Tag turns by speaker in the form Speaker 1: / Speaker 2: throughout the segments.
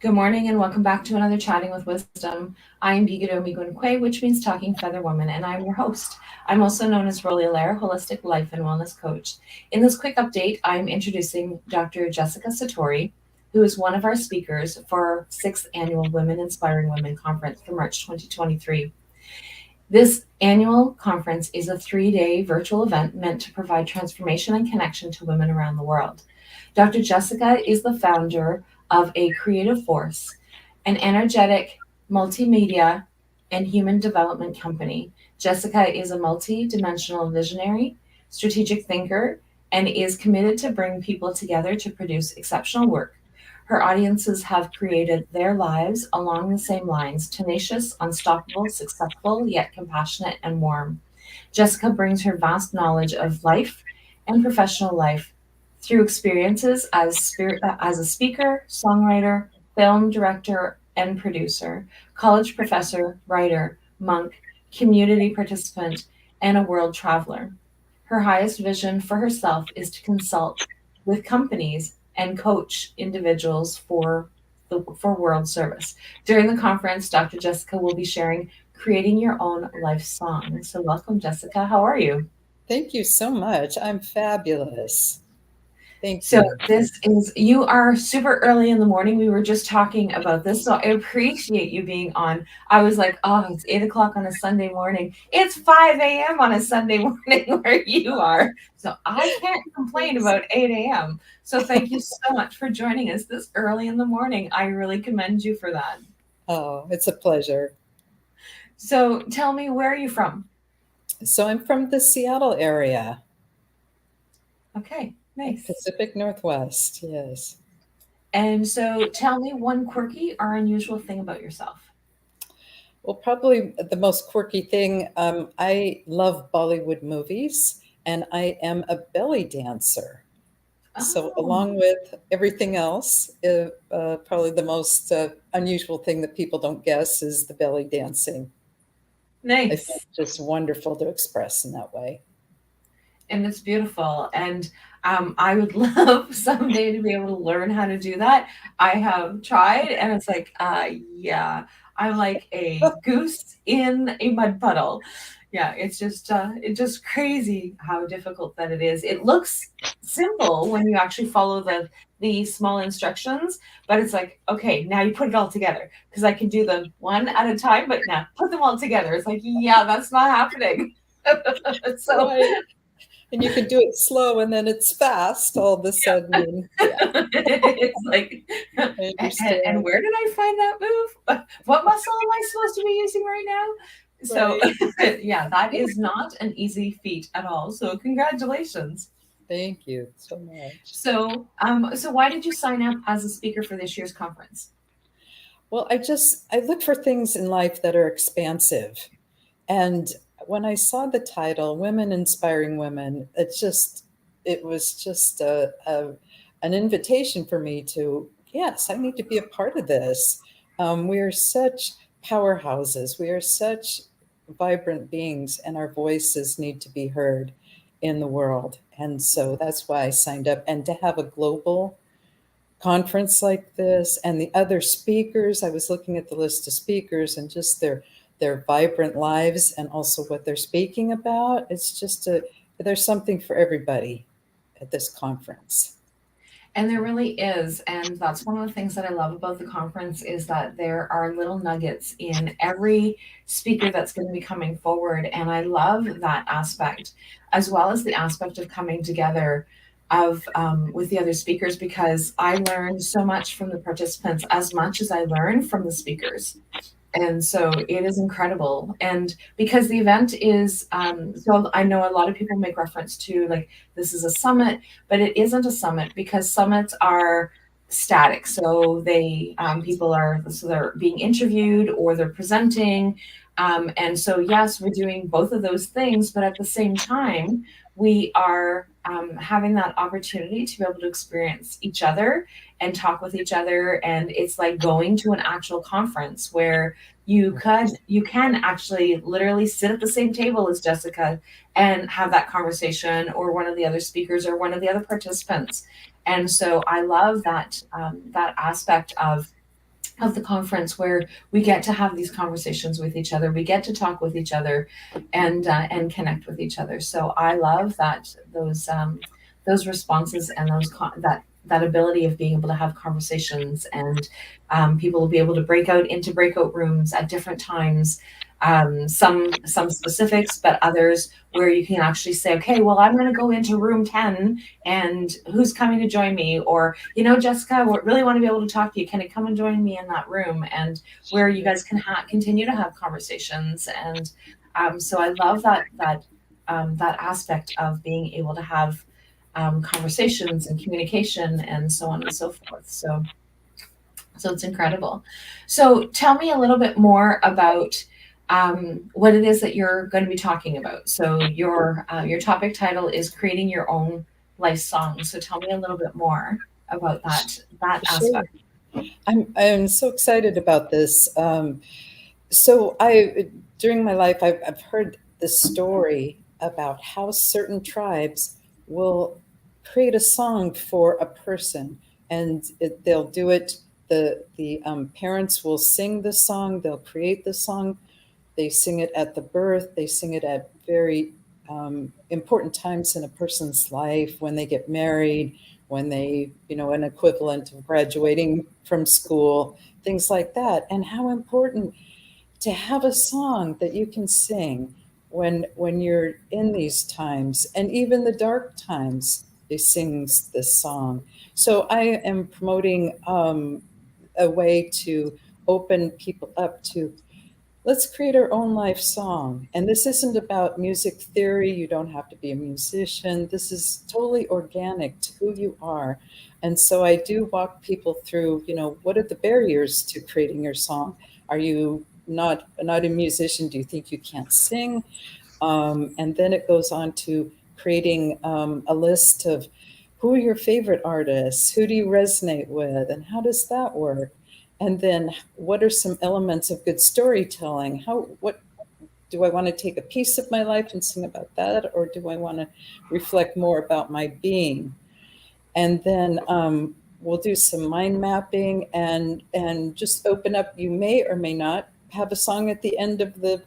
Speaker 1: Good morning and welcome back to another Chatting with Wisdom. I am Bigado Migunque, which means Talking Feather Woman, and I'm your host. I'm also known as Roly Allaire, Holistic Life and Wellness Coach. In this quick update, I'm introducing Dr. Jessika Satori, who is one of our speakers for our 6th annual Women Inspiring Women Conference for March 2023. This annual conference is a 3-day virtual event meant to provide transformation and connection to women around the world. Dr. Jessika is the founder of A Creative Force, an energetic multimedia and human development company. Jessika is a multi-dimensional visionary, strategic thinker, and is committed to bring people together to produce exceptional work. Her audiences have created their lives along the same lines: tenacious, unstoppable, successful, yet compassionate and warm. Jessika brings her vast knowledge of life and professional life through experiences as a speaker, songwriter, film director, and producer, college professor, writer, monk, community participant, and a world traveler. Her highest vision for herself is to consult with companies and coach individuals for world service. During the conference, Dr. Jessika will be sharing creating your own life song. So welcome, Jessika. How are you?
Speaker 2: Thank you so much. I'm fabulous. Thank
Speaker 1: So
Speaker 2: you.
Speaker 1: you are super early in the morning. We were just talking about this. So I appreciate you being on. I was like, oh, it's 8 o'clock on a Sunday morning. It's 5 a.m. on a Sunday morning where you are. So I can't complain about 8 a.m. So thank you so much for joining us this early in the morning. I really commend you for that.
Speaker 2: Oh, it's a pleasure.
Speaker 1: So tell me, where are you from?
Speaker 2: So I'm from the Seattle area,
Speaker 1: Okay, nice.
Speaker 2: Pacific Northwest. Yes.
Speaker 1: And so tell me one quirky or unusual thing about yourself.
Speaker 2: Well, probably the most quirky thing, I love Bollywood movies and I am a belly dancer. So,
Speaker 1: Oh,
Speaker 2: along with everything else, probably the most unusual thing that people don't guess is the belly dancing. I find
Speaker 1: nice.
Speaker 2: it just wonderful to express in that way.
Speaker 1: And it's beautiful. And I would love someday to be able to learn how to do that. I have tried, and it's like, yeah, I'm like a goose in a mud puddle. Yeah, it's just crazy how difficult that it is. It looks simple when you actually follow the small instructions, but it's like, okay, now you put it all together because I can do them one at a time, but now put them all together. It's like, yeah, that's not happening. So
Speaker 2: Right. And you can do it slow and then it's fast all of a sudden. And yeah,
Speaker 1: it's like,
Speaker 2: I
Speaker 1: and
Speaker 2: understand.
Speaker 1: where did I find that move? What muscle am I supposed to be using right now? So,
Speaker 2: Right.
Speaker 1: yeah, that is not an easy feat at all. So, congratulations.
Speaker 2: Thank you so much.
Speaker 1: So why did you sign up as a speaker for this year's conference?
Speaker 2: Well, I look for things in life that are expansive. And when I saw the title, Women Inspiring Women, it was just an invitation for me to, yes, I need to be a part of this. We are such powerhouses. We are such vibrant beings, and our voices need to be heard in the world. And so that's why I signed up. And to have a global conference like this and the other speakers, I was looking at the list of speakers and just their vibrant lives and also what they're speaking about. There's something for everybody at this conference.
Speaker 1: And there really is. And that's one of the things that I love about the conference is that there are little nuggets in every speaker that's going to be coming forward. And I love that aspect, as well as the aspect of coming together of with the other speakers, because I learned so much from the participants as much as I learned from the speakers. And so it is incredible. And because the event is, so I know a lot of people make reference to like this is a summit, but it isn't a summit because summits are static. So they're being interviewed or they're presenting. And so yes, we're doing both of those things, but at the same time, we are having that opportunity to be able to experience each other and talk with each other. And it's like going to an actual conference where you can actually literally sit at the same table as Jessika and have that conversation, or one of the other speakers or one of the other participants. And so I love that that aspect of of the conference where we get to have these conversations with each other. We get to talk with each other, and connect with each other. So I love that those responses and that ability of being able to have conversations, and people will be able to break out into breakout rooms at different times. Some specifics, but others where you can actually say, okay, well, I'm going to go into room 10, and who's coming to join me? Or, Jessica, we really want to be able to talk to you. Can you come and join me in that room? And where you guys can continue to have conversations. And so I love that aspect of being able to have conversations and communication and so on and so forth. So it's incredible. So tell me a little bit more about what it is that you're going to be talking about. So your topic title is creating your own life song. So tell me a little bit more about that
Speaker 2: Sure.
Speaker 1: aspect.
Speaker 2: I'm so excited about this. So I during my life I've heard the story about how certain tribes will create a song for a person, and they'll do it. The parents will sing the song. They'll create the song. They sing it at the birth. They sing it at very important times in a person's life, when they get married, when they, an equivalent of graduating from school, things like that. And how important to have a song that you can sing when you're in these times, and even the dark times. They sing this song. So I am promoting a way to open people up to, let's create our own life song. And this isn't about music theory. You don't have to be a musician. This is totally organic to who you are. And so I do walk people through, what are the barriers to creating your song? Are you not a musician? Do you think you can't sing? And then it goes on to creating a list of, who are your favorite artists? Who do you resonate with? And how does that work? And then what are some elements of good storytelling? What do I want to take a piece of my life and sing about that? Or do I want to reflect more about my being? And then we'll do some mind mapping, and just open up. You may or may not have a song at the end of the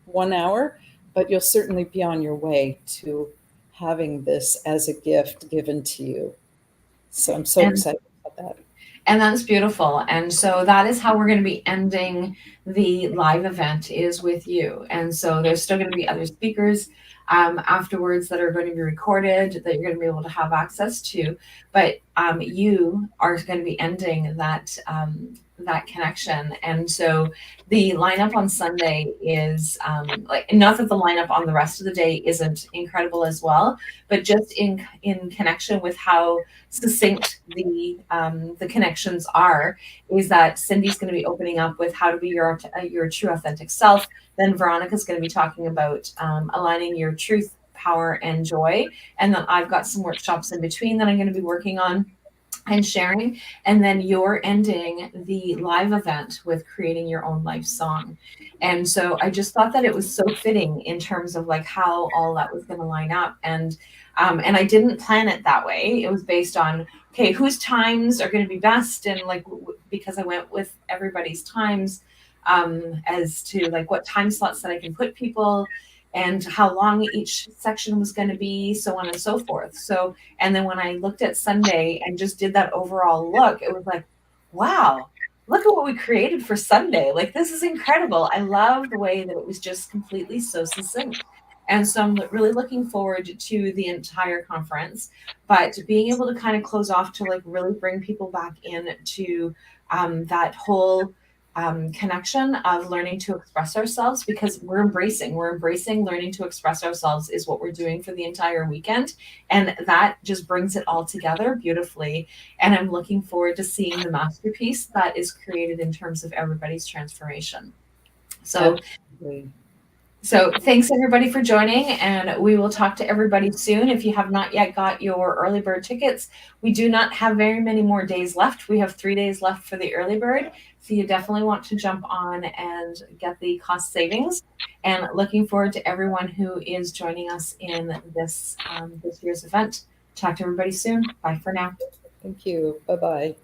Speaker 2: 1 hour, but you'll certainly be on your way to having this as a gift given to you. So I'm so
Speaker 1: And
Speaker 2: excited about that.
Speaker 1: And that's beautiful. And so that is how we're going to be ending the live event, is with you. And so there's still going to be other speakers afterwards that are going to be recorded, that you're going to be able to have access to. But you are going to be ending that connection. And so the lineup on Sunday is like, not that the lineup on the rest of the day isn't incredible as well, but just in connection with how succinct the connections are, is that Cindy's going to be opening up with how to be your true authentic self. Then Veronica's going to be talking about aligning your truth, power, and joy. And then I've got some workshops in between that I'm going to be working on and sharing. And then you're ending the live event with creating your own life song. And so I just thought that it was so fitting in terms of like how all that was going to line up. And I didn't plan it that way. It was based on, okay, whose times are going to be best, and like because I went with everybody's times, as to like what time slots that I can put people, and how long each section was going to be, so on and so forth. So, and then when I looked at Sunday and just did that overall look, it was like, wow, look at what we created for Sunday. Like, this is incredible. I love the way that it was just completely so succinct. And so I'm really looking forward to the entire conference, but being able to kind of close off to like really bring people back in to that whole connection of learning to express ourselves, because we're embracing learning to express ourselves is what we're doing for the entire weekend, and that just brings it all together beautifully. And I'm looking forward to seeing the masterpiece that is created in terms of everybody's transformation. So
Speaker 2: Absolutely.
Speaker 1: so thanks everybody for joining, and we will talk to everybody soon. If you have not yet got your early bird tickets, we do not have very many more days left. We have 3 days left for the early bird. So you definitely want to jump on and get the cost savings. And looking forward to everyone who is joining us in this year's event. Talk to everybody soon. Bye for now.
Speaker 2: Thank you. Bye bye.